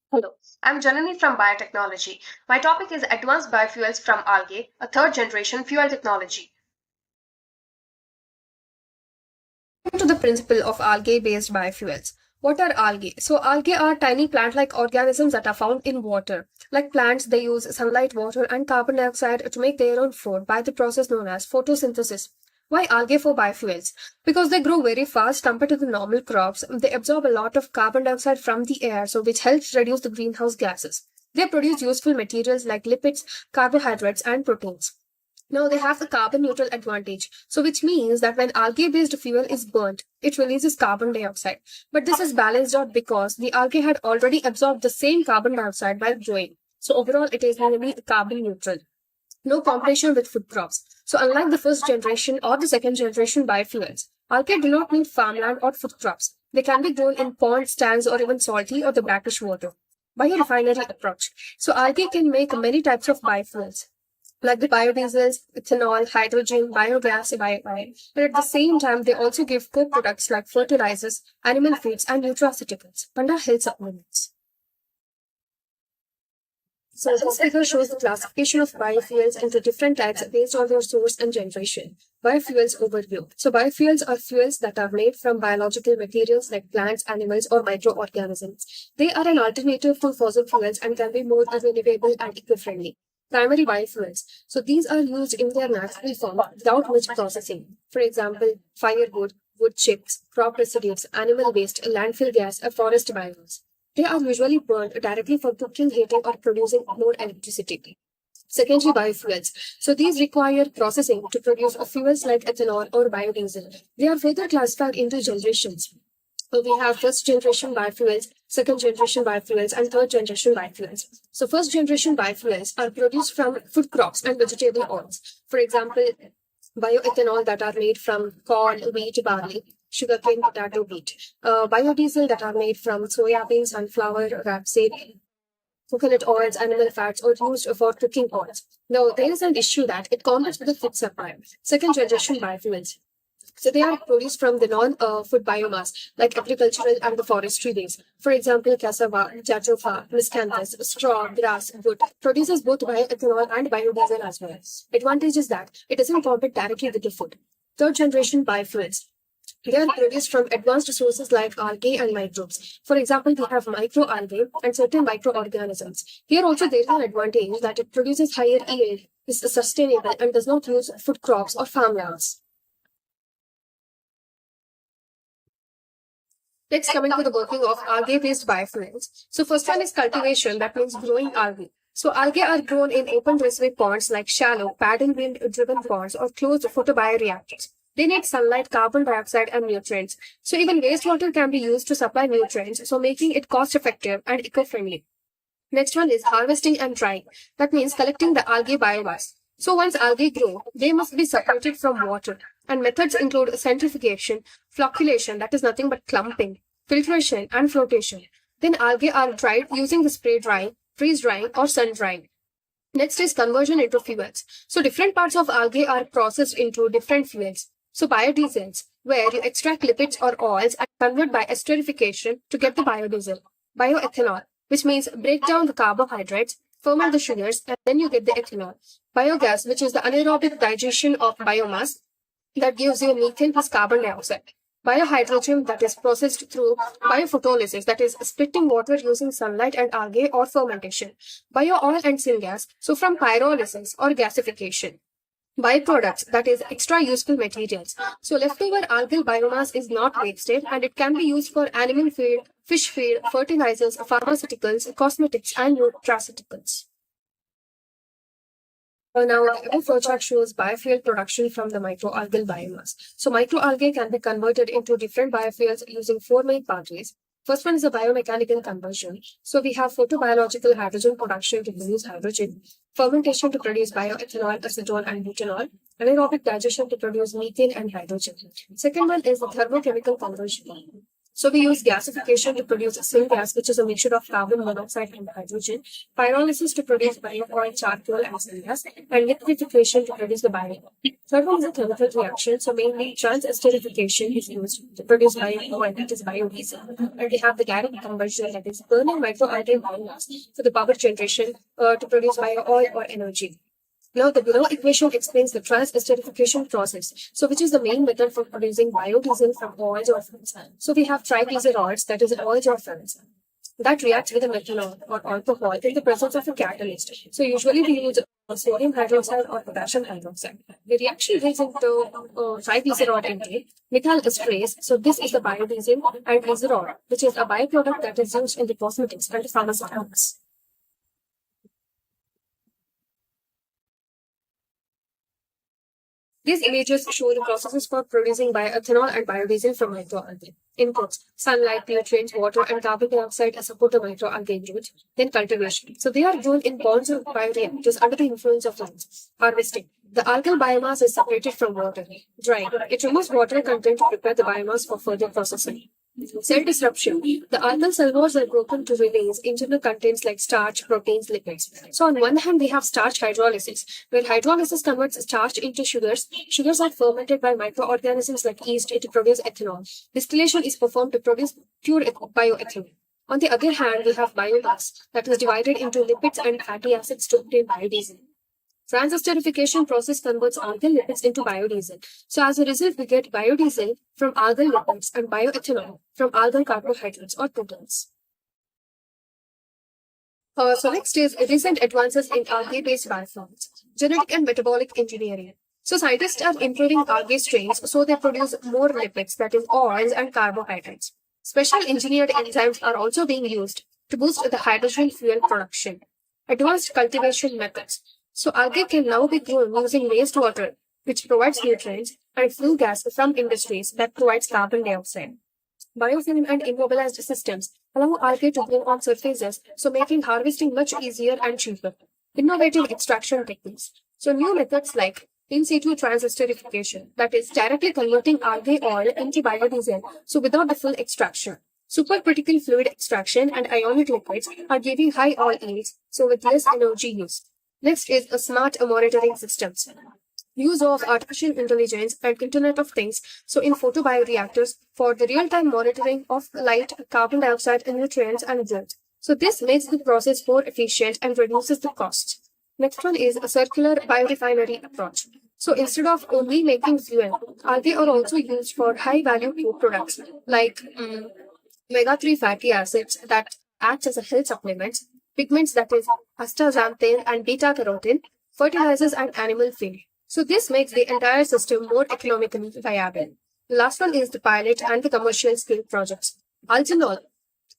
Hello, I'm Janani from Biotechnology. My topic is Advanced Biofuels from Algae, a third generation fuel technology. To the principle of algae based biofuels. What are algae? So, algae are tiny plant like organisms that are found in water. Like plants, they use sunlight, water, and carbon dioxide to make their own food by the process known as photosynthesis. Why algae for biofuels? Because they grow very fast compared to the normal crops. They absorb a lot of carbon dioxide from the air, so which helps reduce the greenhouse gases. They produce useful materials like lipids, carbohydrates, and proteins. Now they have the carbon neutral advantage. So which means that when algae based fuel is burnt, it releases carbon dioxide. But this is balanced out because the algae had already absorbed the same carbon dioxide while growing. So overall it is nearly carbon neutral. No competition with food crops. So unlike the first generation or the second generation biofuels, algae do not need farmland or food crops. They can be grown in ponds, tanks, or even salty or the brackish water. Biorefinery approach. So algae can make many types of biofuels like the biodiesels, ethanol, hydrogen, biogas, biooil. But at the same time, they also give co-products like fertilizers, animal feeds, and nutraceuticals, and are health supplements. So this figure shows the classification of biofuels into different types based on their source and generation. Biofuels overview. So biofuels are fuels that are made from biological materials like plants, animals, or microorganisms. They are an alternative to fossil fuels and can be more renewable and eco-friendly. Primary biofuels. So these are used in their natural form without much processing. For example, firewood, wood chips, crop residues, animal waste, landfill gas, or forest biomass. They are usually burned directly for cooking, heating, or producing more electricity. Secondary biofuels. So these require processing to produce fuels like ethanol or biodiesel. They are further classified into generations. So we have first generation biofuels, second generation biofuels, and third generation biofuels. So first generation biofuels are produced from food crops and vegetable oils. For example, bioethanol that are made from corn, wheat, barley, sugarcane, potato, wheat. Biodiesel that are made from soybean, sunflower, rapeseed, coconut oils, animal fats, or used for cooking oils. Now, there is an issue that it competes with the food supply. Second generation biofuels. So they are produced from the non-food biomass, like agricultural and the forestry waste. For example, cassava, jatofa, miscanthus, straw, grass, wood produces both bioethanol and biodiesel as well. Advantage is that it doesn't compete directly with the food. Third generation biofuels. They are produced from advanced sources like algae and microbes. For example, we have microalgae and certain microorganisms. Here also there is an advantage that it produces higher yield, is sustainable, and does not use food crops or farmlands. Next, coming to the working of algae-based biofuels. So first one is cultivation, that means growing algae. So algae are grown in open reservoir ponds like shallow, paddle wind driven ponds or closed photobioreactors. They need sunlight, carbon dioxide, and nutrients. So even wastewater can be used to supply nutrients, so making it cost effective and eco-friendly. Next one is harvesting and drying. That means collecting the algae biomass. So once algae grow, they must be separated from water. And methods include centrifugation, flocculation, that is nothing but clumping, filtration, and flotation. Then algae are dried using the spray drying, freeze drying, or sun drying. Next is conversion into fuels. So different parts of algae are processed into different fuels. So biodiesels, where you extract lipids or oils and convert by esterification to get the biodiesel. Bioethanol, which means break down the carbohydrates, ferment the sugars, and then you get the ethanol. Biogas, which is the anaerobic digestion of biomass that gives you methane plus carbon dioxide. Biohydrogen that is processed through biophotolysis, that is splitting water using sunlight and algae or fermentation. Bio-oil and syngas, so from pyrolysis or gasification. Byproducts, that is extra useful materials. So leftover algal biomass is not wasted and it can be used for animal feed, fish feed, fertilizers, pharmaceuticals, cosmetics, and nutraceuticals. Now, the above flowchart shows biofuel production from the microalgal biomass. So, microalgae can be converted into different biofuels using four main pathways. First one is a biomechanical conversion. So, we have photobiological hydrogen production to produce hydrogen, fermentation to produce bioethanol, acetone, and butanol, anaerobic digestion to produce methane and hydrogen. Second one is the thermochemical conversion. So we use gasification to produce syngas, which is a mixture of carbon monoxide and hydrogen, pyrolysis to produce bio-oil, charcoal, and syngas, and liquefaction to produce the bio. Third one is a chemical reaction. So mainly trans-esterification is used to produce bio-oil, that is biodiesel. And we have the direct combustion, that is burning microalgae biomass for the power generation to produce bio-oil or energy. Now, the below equation explains the trans-esterification process, so which is the main method for producing biodiesel from oils or fats. So we have triglycerols, that is oils or fats, that reacts with a methanol or alcohol in the presence of a catalyst. So usually we use sodium hydroxide or potassium hydroxide. The reaction leads into triglycerol intake, methyl esterase. So this is the biodiesel, and glycerol, which is a byproduct that is used in the cosmetics and pharmaceuticals. These images show the processes for producing bioethanol and biodiesel from microalgae. Inputs: sunlight, nutrients, water, and carbon dioxide support the microalgae growth. Then cultivation. So they are grown in ponds or bioreactors under the influence of light. Harvesting. The algal biomass is separated from water. Drying. It removes water content to prepare the biomass for further processing. Cell disruption. The algal cell walls are broken to release internal contents like starch, proteins, lipids. So on one hand, we have starch hydrolysis, where hydrolysis converts starch into sugars. Sugars are fermented by microorganisms like yeast to produce ethanol. Distillation is performed to produce pure bioethanol. On the other hand, we have biomass that is divided into lipids and fatty acids to obtain biodiesel. Trans-esterification process converts algal lipids into biodiesel. So as a result, we get biodiesel from algal lipids and bioethanol from algal carbohydrates or proteins. So next is recent advances in algae-based biofuels, genetic and metabolic engineering. So scientists are improving algae strains so they produce more lipids, that is oils and carbohydrates. Special engineered enzymes are also being used to boost the hydrogen fuel production. Advanced cultivation methods. So algae can now be grown using wastewater, which provides nutrients, and flue gas from industries that provides carbon dioxide. Biofilm and immobilized systems allow algae to grow on surfaces, so making harvesting much easier and cheaper. Innovative extraction techniques. So new methods like in situ trans-esterification, that is directly converting algae oil into biodiesel, so without the full extraction. Supercritical fluid extraction and ionic liquids are giving high oil yields, so with less energy use. Next is a smart monitoring systems. Use of artificial intelligence and Internet of Things, so in photobioreactors for the real-time monitoring of light, carbon dioxide, and nutrients and dirt. So this makes the process more efficient and reduces the cost. Next one is a circular biorefinery approach. So instead of only making fuel, algae are also used for high-value food products like omega-3 fatty acids that act as a health supplement, pigments that is astaxanthin and beta-carotene, fertilizers and animal feed. So this makes the entire system more economically viable. The last one is the pilot and the commercial scale projects. Algenol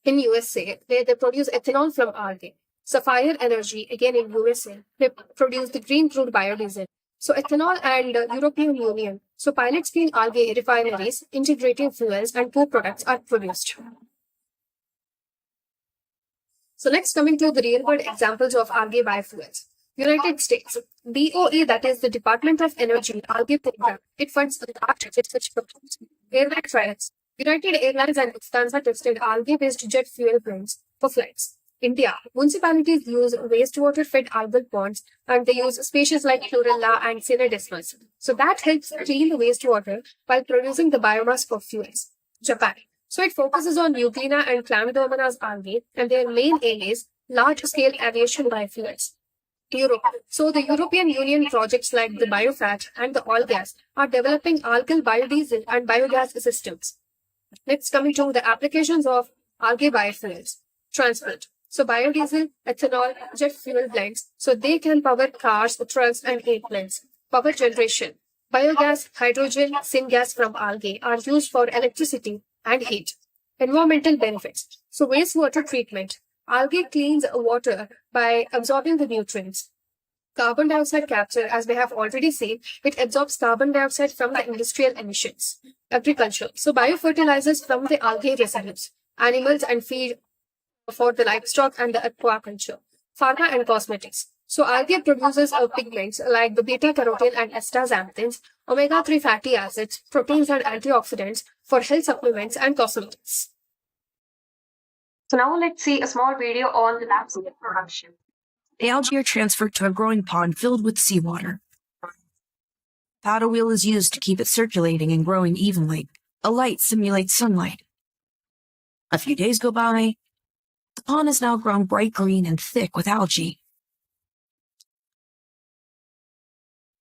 in USA, where they produce ethanol from algae. Sapphire Energy, again in USA, they produce the green crude biodiesel. So ethanol and European Union. So pilot scale algae refineries, integrating fuels and co-products are produced. So next, coming to the real-world examples of algae biofuels. United States, DOE, that is the Department of Energy Algae Program, it funds large research programs. Airline trials. United Airlines and Lufthansa tested algae-based jet fuel planes for flights. India, municipalities use wastewater-fed algal ponds and they use species like chlorella and Cinedesmus. So that helps clean the wastewater while producing the biomass for fuels. Japan. So it focuses on Euglena and Chlamydomonas algae, and their main aim is large-scale aviation biofuels. Europe. So the European Union projects like the Biofat and the oil gas are developing algal biodiesel and biogas systems. Next, coming to the applications of algae biofuels. Transport. So biodiesel, ethanol, jet fuel blends. So they can power cars, trucks, and airplanes. Power generation. Biogas, hydrogen, syngas from algae are used for electricity and heat. Environmental benefits. So wastewater treatment. Algae cleans water by absorbing the nutrients. Carbon dioxide capture, as we have already seen, it absorbs carbon dioxide from the industrial emissions. Agriculture. So biofertilizers from the algae residues. Animals and feed for the livestock and the aquaculture. Pharma and cosmetics. So algae produces pigments like the beta-carotene and astaxanthins, omega-3 fatty acids, proteins and antioxidants for health supplements and cosmetics. So now let's see a small video on the lab production. The algae are transferred to a growing pond filled with seawater. Paddle wheel is used to keep it circulating and growing evenly. A light simulates sunlight. A few days go by. The pond has now grown bright green and thick with algae.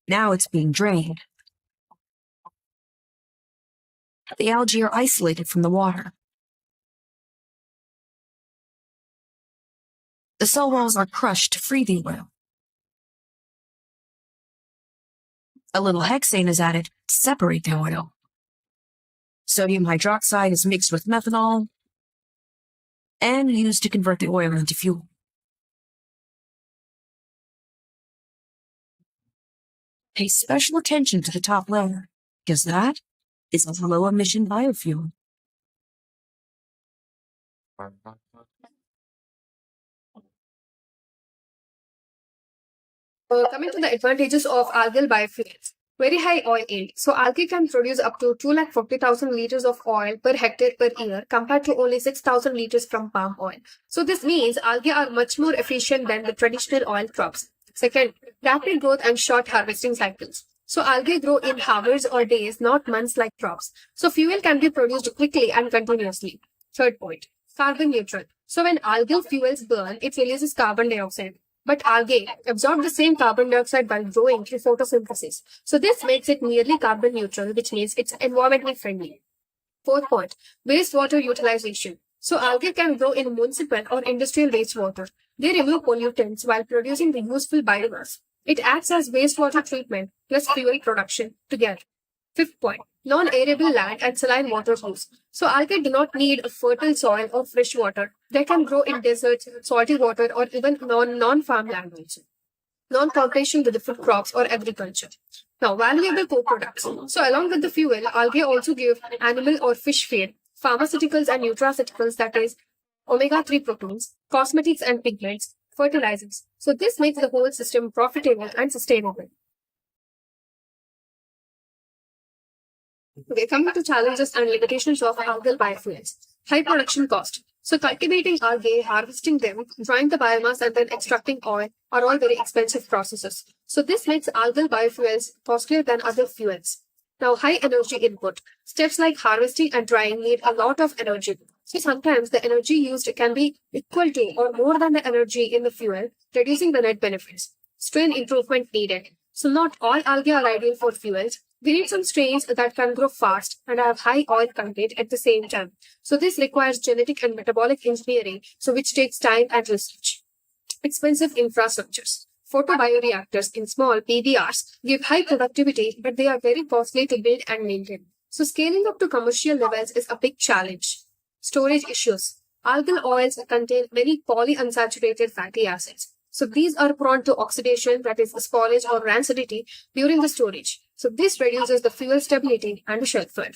Now it's being drained. The algae are isolated from the water. The cell walls are crushed to free the oil. A little hexane is added to separate the oil. Sodium hydroxide is mixed with methanol and used to convert the oil into fuel. Pay special attention to the top layer, because that is a low-emission biofuel. Coming to the advantages of algal biofuels. Very high oil yield. So algae can produce up to 240,000 liters of oil per hectare per year compared to only 6,000 liters from palm oil. So this means algae are much more efficient than the traditional oil crops. Second, rapid growth and short harvesting cycles. So algae grow in hours or days, not months like crops. So fuel can be produced quickly and continuously. Third point, carbon neutral. So when algal fuels burn, it releases carbon dioxide. But algae absorb the same carbon dioxide while growing through photosynthesis. So this makes it nearly carbon neutral, which means it's environmentally friendly. Fourth point, wastewater utilization. So algae can grow in municipal or industrial wastewater. They remove pollutants while producing the useful biomass. It acts as wastewater treatment plus fuel production together. Fifth point, non-arable land and saline water use. So algae do not need a fertile soil or fresh water. They can grow in deserts, salty water, or even non-farm land also. Non-competition with the food crops or agriculture. Now, valuable co-products. So along with the fuel, algae also give animal or fish feed, pharmaceuticals and nutraceuticals, that is omega-3 proteins, cosmetics and pigments, fertilizers. So this makes the whole system profitable and sustainable. Okay, coming to challenges and limitations of algal biofuels. High production cost. So cultivating algae, harvesting them, drying the biomass and then extracting oil are all very expensive processes. So this makes algal biofuels costlier than other fuels. Now, high energy input. Steps like harvesting and drying need a lot of energy. So sometimes the energy used can be equal to or more than the energy in the fuel, reducing the net benefits. Strain improvement needed. So not all algae are ideal for fuels. We need some strains that can grow fast and have high oil content at the same time. So this requires genetic and metabolic engineering, so which takes time and research. Expensive infrastructures. Photobioreactors in small PBRs give high productivity, but they are very costly to build and maintain. So scaling up to commercial levels is a big challenge. Storage issues. Algal oils contain many polyunsaturated fatty acids. So these are prone to oxidation, that is spoilage or rancidity during the storage. So this reduces the fuel stability and the shelf life.